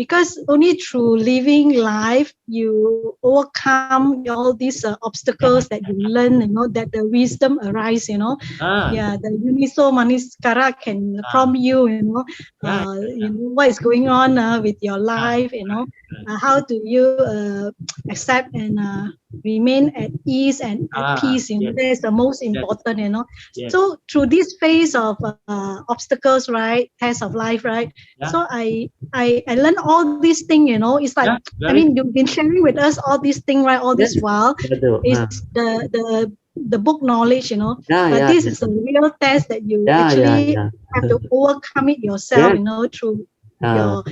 because only through living life you overcome all these obstacles that you learn, that the wisdom arise, Ah, yeah, the uniso maniskara can ah, prompt you, yeah, what is going on with your ah, life, how do you accept and remain at ease and at peace, yes, that is the most yes, important, yes, so through this phase of obstacles, right, test of life, right, so yeah, I learned all these things, it's like, yeah, I very mean, good. you've been sharing with us all these things, right, all this Yes, while, I do. is the book knowledge, Yeah, but yeah, this is a yeah, real test that you yeah, yeah, actually yeah. have to overcome it yourself, Yes, through uh,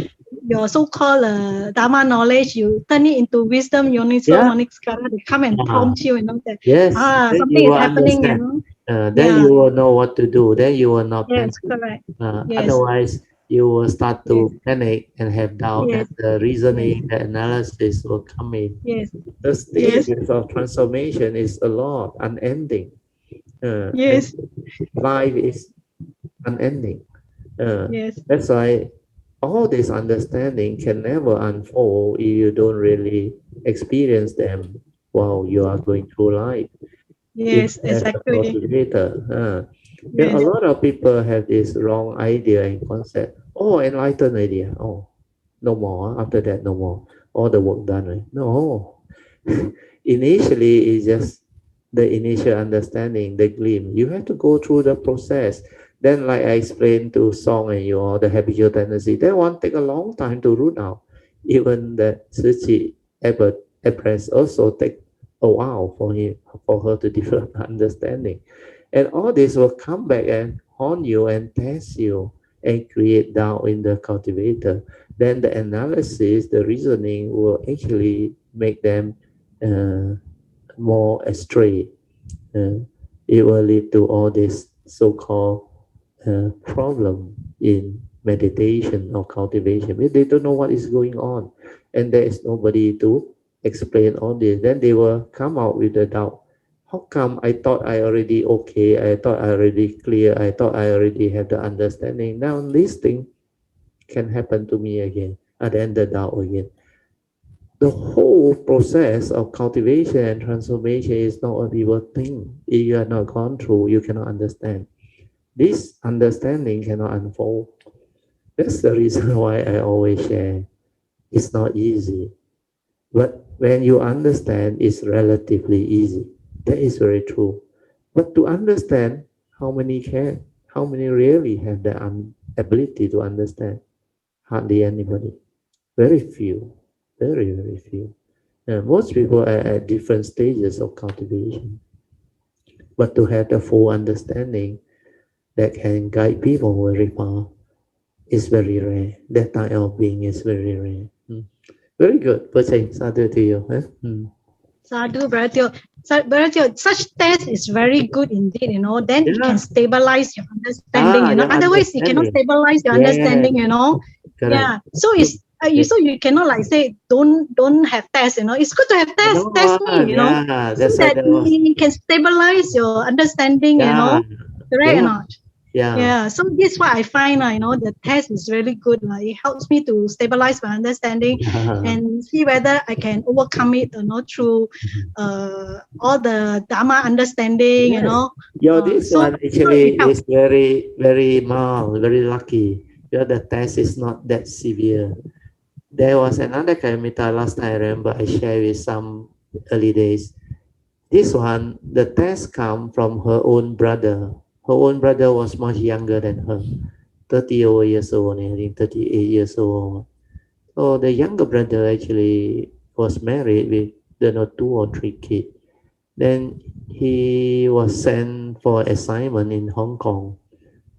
your so-called dharma knowledge. You turn it into wisdom, yoniso yeah, maniskara, they come and uh, prompt you, that yes. Then something you is will happening, understand. Then yeah, you will know what to do. Then you will not panic. yes, correct, yes, Otherwise, you will start yes, to panic and have doubt that yes, the yes, reasoning, the analysis will come in. yes, The yes, stages of transformation is a lot, unending. And yes, life is unending. yes, That's why all this understanding can never unfold if you don't really experience them while you are going through life. Even yes, as a exactly, cultivator, a yes, lot of people have this wrong idea and concept. Oh, enlightened idea. Oh, no more. After that, no more. All the work done. Right? No. Initially, it's just the initial understanding, the glimpse. You have to go through the process. Then, like I explained to Song and you all, the habitual tendency, that one take a long time to root out. Even the Suchi Empress also take a while for her to develop understanding. And all this will come back and haunt you and test you and create doubt in the cultivator. Then the analysis, the reasoning will actually make them uh, more astray. Uh, it will lead to all this so-called problem in meditation or cultivation. If they don't know what is going on and there is nobody to explain all this, then they will come out with the doubt. How come I thought I already okay? I thought I already clear. I thought I already have the understanding. Now this thing can happen to me again. And then the doubt again. The whole process of cultivation and transformation is not a real thing. If you are not gone through, you cannot understand. This understanding cannot unfold. That's the reason why I always share. It's not easy. But when you understand, it's relatively easy. That is very true. But to understand, how many can? How many really have the ability to understand? Hardly anybody. Very few. Very, very few. Most people are at different stages of cultivation. But to have the full understanding that can guide people very far is very rare. That type of being is very rare. Very good. Percent. Sadhu to you. Huh? sadhu, Bharatio. Bharatio, such test is very good indeed, then it can Yeah. stabilize your understanding, Your otherwise it cannot understanding. stabilize your Yeah. understanding, Correct. yeah, so it's you, Yes. so you cannot like say don't have test, it's good to have No test me, one. Yeah. so That's why that there was. it can stabilize your understanding, Yeah. correct or Yeah. not? Yeah. Yeah, so this is what I find, the test is really good. It helps me to stabilize my understanding and see whether I can overcome it, through all the Dharma understanding, Yes. Your this so one actually it helps. is very, very mild, very lucky. The test is not that severe. There was another Karimita last time I remember I shared with some early days. This one, the test come from her own brother. Her own brother was much younger than her, 30 over years old, I think 38 years old. So the younger brother actually was married with, don't know, 2 or 3 kids. Then he was sent for assignment in Hong Kong.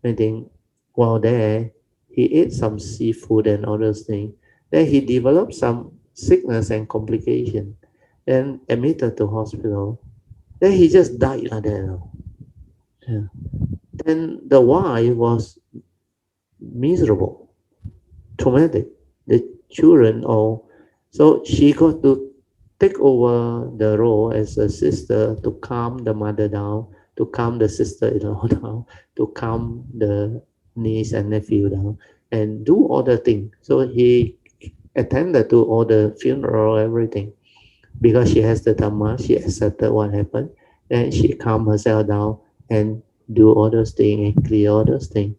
I think while there, he ate some seafood and all those things. Then he developed some sickness and complication. Then admitted to hospital. Then he just died like that. Yeah. Then the wife was miserable, traumatic. The children all, so she got to take over the role as a sister to calm the mother down, to calm the sister-in-law down, to calm the niece and nephew down, and do all the things. So he attended to all the funeral, everything. Because she has the Dhamma, she accepted what happened, and she calmed herself down and do all those things and clear all those things.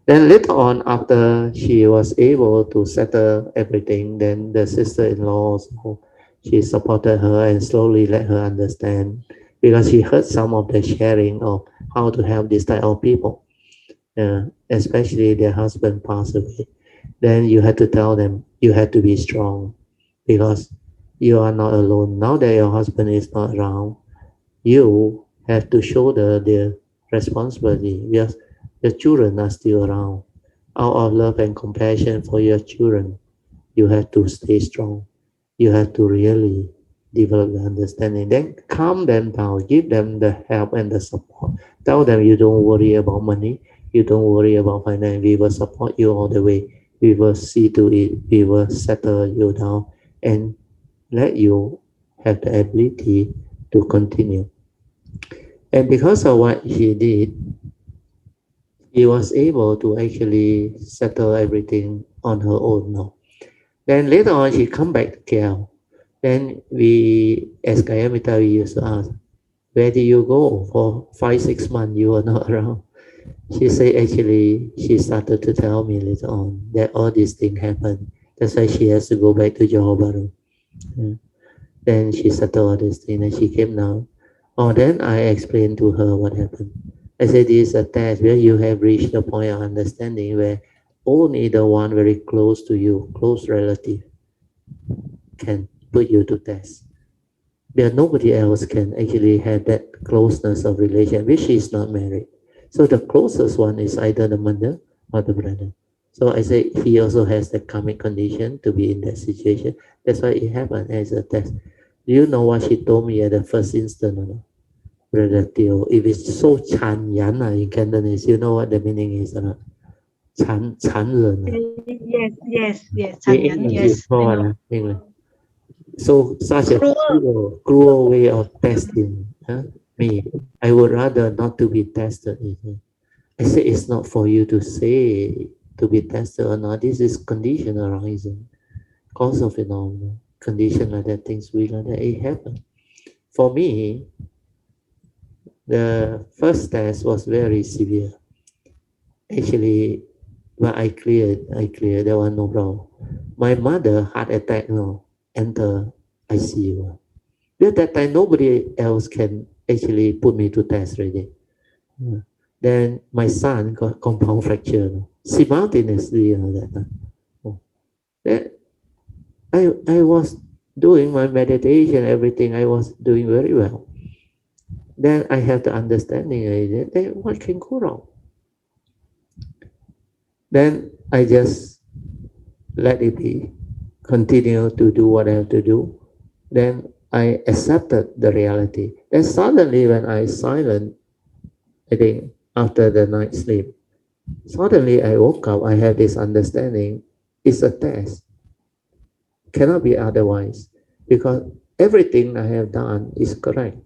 Then later on, after she was able to settle everything, then the sister-in-law also, she supported her and slowly let her understand because she heard some of the sharing of how to help this type of people, especially their husband passed away. Then you had to tell them you had to be strong because you are not alone. Now that your husband is not around, you have to shoulder the responsibility because the children are still around. Out of love and compassion for your children, you have to stay strong. You have to really develop the understanding. Then calm them down, give them the help and the support. Tell them you don't worry about money, you don't worry about finance. We will support you all the way. We will see to it. We will settle you down and let you have the ability to continue. And because of what he did, he was able to actually settle everything on her own now. Then later on, she come back to KL. Then we, as Kayamita, we used to ask, where did you go for 5, 6 months? You were not around. She said actually she started to tell me later on that all these things happened. That's why she has to go back to Johor Bahru. Yeah. Then she settled all these things and she came down. Oh, then I explained to her what happened. I said this is a test where you have reached the point of understanding where only the one very close to you, close relative, can put you to test. Because nobody else can actually have that closeness of relation, which is not married. So the closest one is either the mother or the brother. So I say he also has the karmic condition to be in that situation. That's why it happened as a test. Do you know what she told me at the first instant or not? Brother Teo, if it's so 残忍 in Cantonese, you know what the meaning is or not? 残忍 Yes, In 残忍, English, yes, it's I called know. English. So such a Cruel. cruel way of testing me. I would rather not to be tested. I say it's not for you to say to be tested or not. This is conditional arising, cause of phenomenon, condition like that, things we like that. It happened. For me, the first test was very severe. Actually, but I cleared. There was no problem. My mother heart attack, no, enter ICU. At that time, nobody else can actually put me to test already. Yeah. Then my son got compound fracture, no? Simultaneously, that time. Oh. Then I was doing my meditation, everything. I was doing very well. Then I have the understanding. Then what can go wrong? Then I just let it be, continue to do what I have to do. Then I accepted the reality. Then suddenly when I silent, I think after the night sleep, suddenly I woke up, I have this understanding, it's a test, cannot be otherwise, because everything I have done is correct.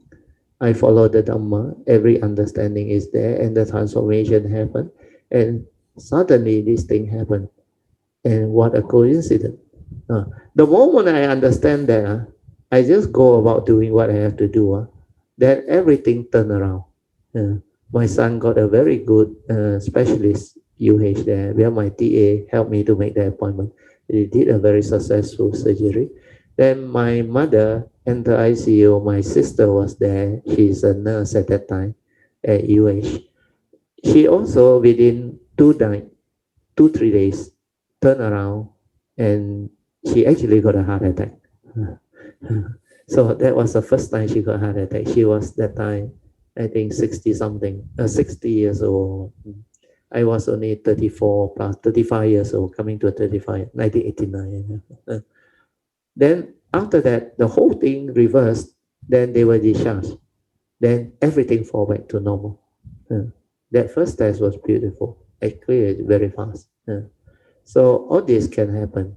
I follow the Dhamma, every understanding is there, and the transformation happened, and suddenly this thing happened. And what a coincidence. The moment I understand that, I just go about doing what I have to do. Then everything turned around. My son got a very good specialist UH there, where my TA helped me to make the appointment. He did a very successful surgery. Then my mother entered ICU. My sister was there. She's a nurse at that time at UH. She also within 2, 3 days turned around and she actually got a heart attack. So that was the first time she got a heart attack. She was that time, I think 60 something, 60 years old. I was only 34 plus 35 years old, coming to 35, 1989. Then after that, the whole thing reversed. Then they were discharged. Then everything fall back to normal. That first test was beautiful. I cleared it very fast. So all this can happen.